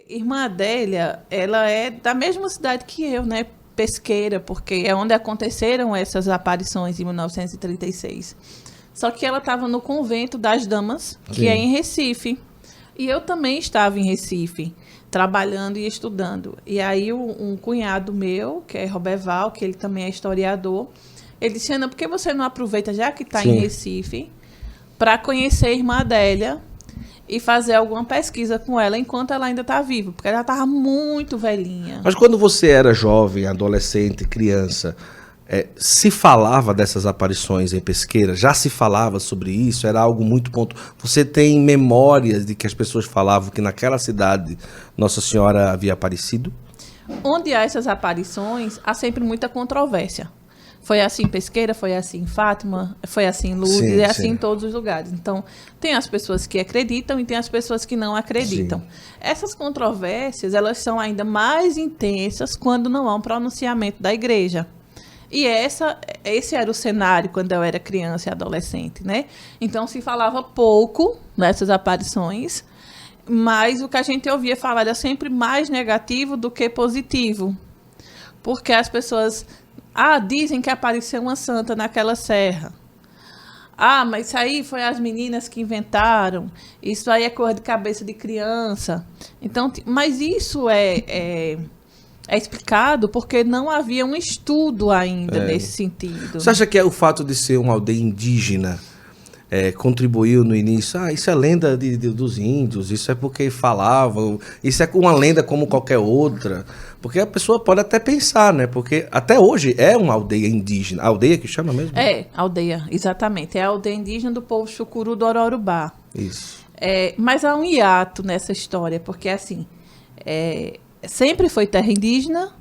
Irmã Adélia, ela é da mesma cidade que eu, né? Pesqueira, porque é onde aconteceram essas aparições em 1936. Só que ela estava no convento das damas, que é Sim. em Recife. E eu também estava em Recife, trabalhando e estudando. E aí um cunhado meu, que é Roberval, que ele também é historiador, ele disse, Ana, por que você não aproveita, já que está em Sim. Recife, para conhecer a irmã Adélia e fazer alguma pesquisa com ela enquanto ela ainda está viva? Porque ela estava muito velhinha. Mas quando você era jovem, adolescente, criança, se falava dessas aparições em Pesqueira? Já se falava sobre isso? Era algo muito ponto. Você tem memórias de que as pessoas falavam que naquela cidade Nossa Senhora havia aparecido? Onde há essas aparições, há sempre muita controvérsia. Foi assim em Pesqueira, foi assim em Fátima, foi assim em Lourdes, Sim, é assim sim. em todos os lugares. Então, tem as pessoas que acreditam e tem as pessoas que não acreditam. Sim. Essas controvérsias, elas são ainda mais intensas quando não há um pronunciamento da igreja. E esse era o cenário quando eu era criança e adolescente, né? Então, se falava pouco nessas aparições, mas o que a gente ouvia falar era sempre mais negativo do que positivo. Porque as pessoas... dizem que apareceu uma santa naquela serra. Mas isso aí foi as meninas que inventaram. Isso aí é coisa de cabeça de criança. Então, mas isso é explicado porque não havia um estudo ainda nesse sentido. Você acha que o fato de ser uma aldeia indígena contribuiu no início? Isso é lenda dos índios, isso é porque falavam, isso é uma lenda como qualquer outra. Porque a pessoa pode até pensar, né? Porque até hoje é uma aldeia indígena. A aldeia que chama mesmo? Aldeia, exatamente. É a aldeia indígena do povo Chucuru do Ororubá. Isso. Mas há um hiato nessa história, porque assim, sempre foi terra indígena,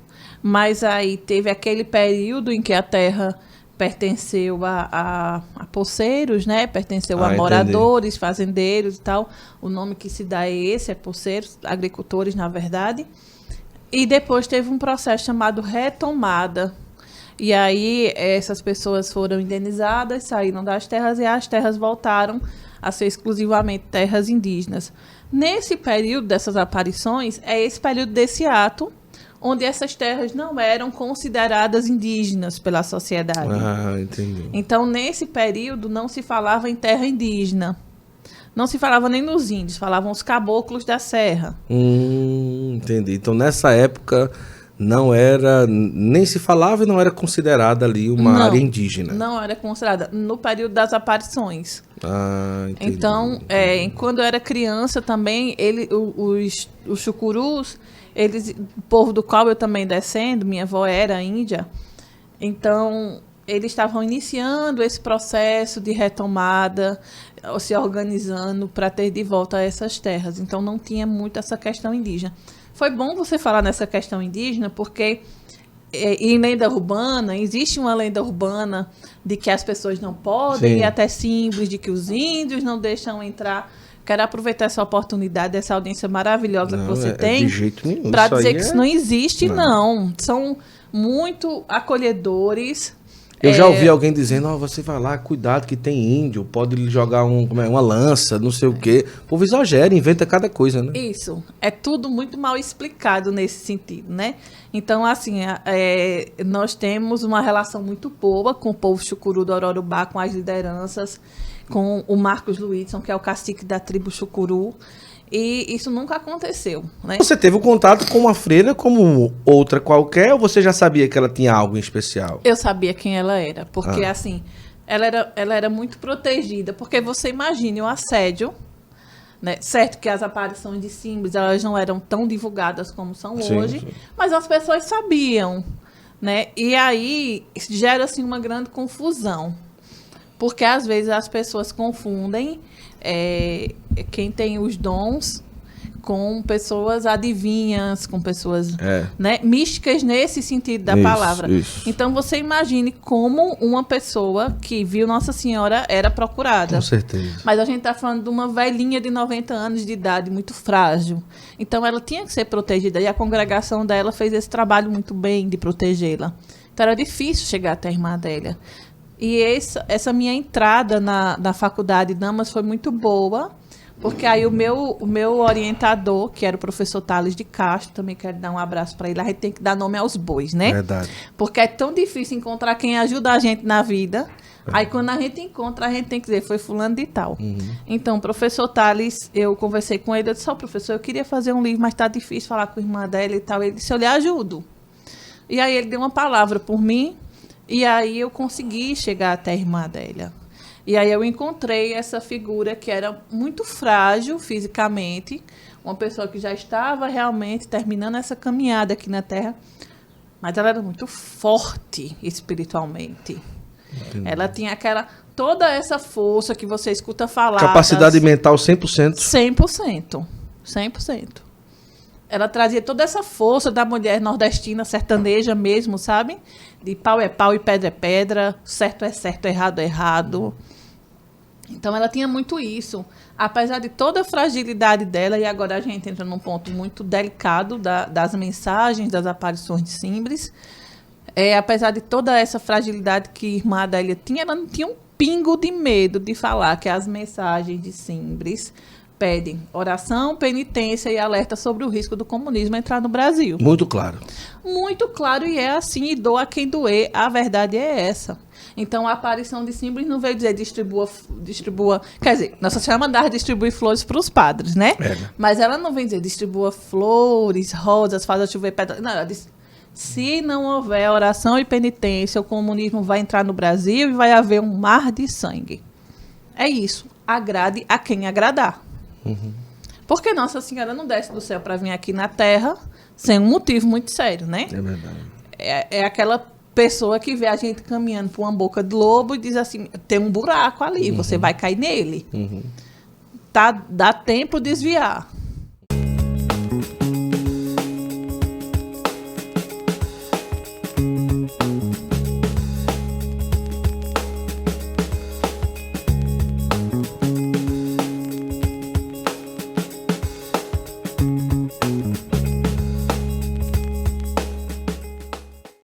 mas aí teve aquele período em que a terra pertenceu a poceiros, né? Pertenceu a moradores, fazendeiros e tal. O nome que se dá é esse, é poceiros, agricultores, na verdade. E depois teve um processo chamado retomada. E aí essas pessoas foram indenizadas, saíram das terras e as terras voltaram a ser exclusivamente terras indígenas. Nesse período dessas aparições, é esse período desse ato, onde essas terras não eram consideradas indígenas pela sociedade. Entendi. Então, nesse período, não se falava em terra indígena. Não se falava nem nos índios, falavam os caboclos da serra. Entendi. Então, nessa época, não era, nem se falava e não era considerada ali uma área indígena. Não era considerada. No período das aparições. Entendi. Então, quando eu era criança também, os chucurus, o povo do qual eu também descendo, minha avó era índia, então eles estavam iniciando esse processo de retomada, se organizando para ter de volta essas terras. Então não tinha muito essa questão indígena. Foi bom você falar nessa questão indígena, porque em lenda urbana, existe uma lenda urbana de que as pessoas não podem, e até símbolos de que os índios não deixam entrar. Quero aproveitar essa oportunidade, essa audiência maravilhosa que você tem, de jeito nenhum, para dizer que isso não existe, não. São muito acolhedores. Eu já ouvi alguém dizendo, você vai lá, cuidado que tem índio, pode lhe jogar uma lança, não sei o quê. O povo exagera, inventa cada coisa, né? Isso, é tudo muito mal explicado nesse sentido, né? Então, assim, nós temos uma relação muito boa com o povo Chucuru do Ororubá, com as lideranças, com o Marcos Luizson, que é o cacique da tribo Chucuru, e isso nunca aconteceu, né? Você teve um contato com uma freira como outra qualquer, ou você já sabia que ela tinha algo em especial? Eu sabia quem ela era, porque assim, ela era muito protegida, porque você imagine o assédio, né? Certo que as aparições de símbolos, elas não eram tão divulgadas como são hoje, mas as pessoas sabiam, né? E aí gera assim uma grande confusão, porque às vezes as pessoas confundem quem tem os dons com pessoas adivinhas, com pessoas né, místicas nesse sentido da palavra. Isso. Então você imagine como uma pessoa que viu Nossa Senhora era procurada. Com certeza. Mas a gente está falando de uma velhinha de 90 anos de idade, muito frágil. Então ela tinha que ser protegida e a congregação dela fez esse trabalho muito bem de protegê-la. Então era difícil chegar até a irmã Adélia. E essa minha entrada na faculdade de Damas foi muito boa, Porque aí o meu orientador, que era o professor Thales de Castro, também quero dar um abraço para ele, a gente tem que dar nome aos bois, né? Verdade. Porque é tão difícil encontrar quem ajuda a gente na vida. Aí quando a gente encontra, a gente tem que dizer, foi fulano de tal. Então, o professor Thales, eu conversei com ele, eu disse, professor, eu queria fazer um livro, mas tá difícil falar com a irmã dela e tal. Ele disse, eu lhe ajudo. E aí ele deu uma palavra por mim, e aí eu consegui chegar até a irmã dela. E aí eu encontrei essa figura que era muito frágil fisicamente, uma pessoa que já estava realmente terminando essa caminhada aqui na Terra, mas ela era muito forte espiritualmente. Entendi. Ela tinha toda essa força que você escuta falar. Capacidade mental 100%. 100%. 100%. Ela trazia toda essa força da mulher nordestina, sertaneja mesmo, sabe? De pau é pau e pedra é pedra, certo é certo, errado é errado. Então, ela tinha muito isso. Apesar de toda a fragilidade dela, e agora a gente entra num ponto muito delicado das mensagens, das aparições de Simbres, apesar de toda essa fragilidade que a irmã Adélia tinha, ela não tinha um pingo de medo de falar que as mensagens de Simbres pedem oração, penitência e alerta sobre o risco do comunismo entrar no Brasil. Muito claro. Muito claro, e é assim, e doa quem doer, a verdade é essa. Então, a aparição de Simbres não veio dizer distribua... Quer dizer, Nossa Senhora mandava distribuir flores para os padres, né? Mas ela não vem dizer distribua flores, rosas, faça chover pedras. Não, ela disse, se não houver oração e penitência, o comunismo vai entrar no Brasil e vai haver um mar de sangue. É isso. Agrade a quem agradar. Porque Nossa Senhora não desce do céu para vir aqui na Terra sem um motivo muito sério, né? É verdade. É aquela pessoa que vê a gente caminhando por uma boca de lobo e diz assim, tem um buraco ali, você vai cair nele. Dá tempo de desviar.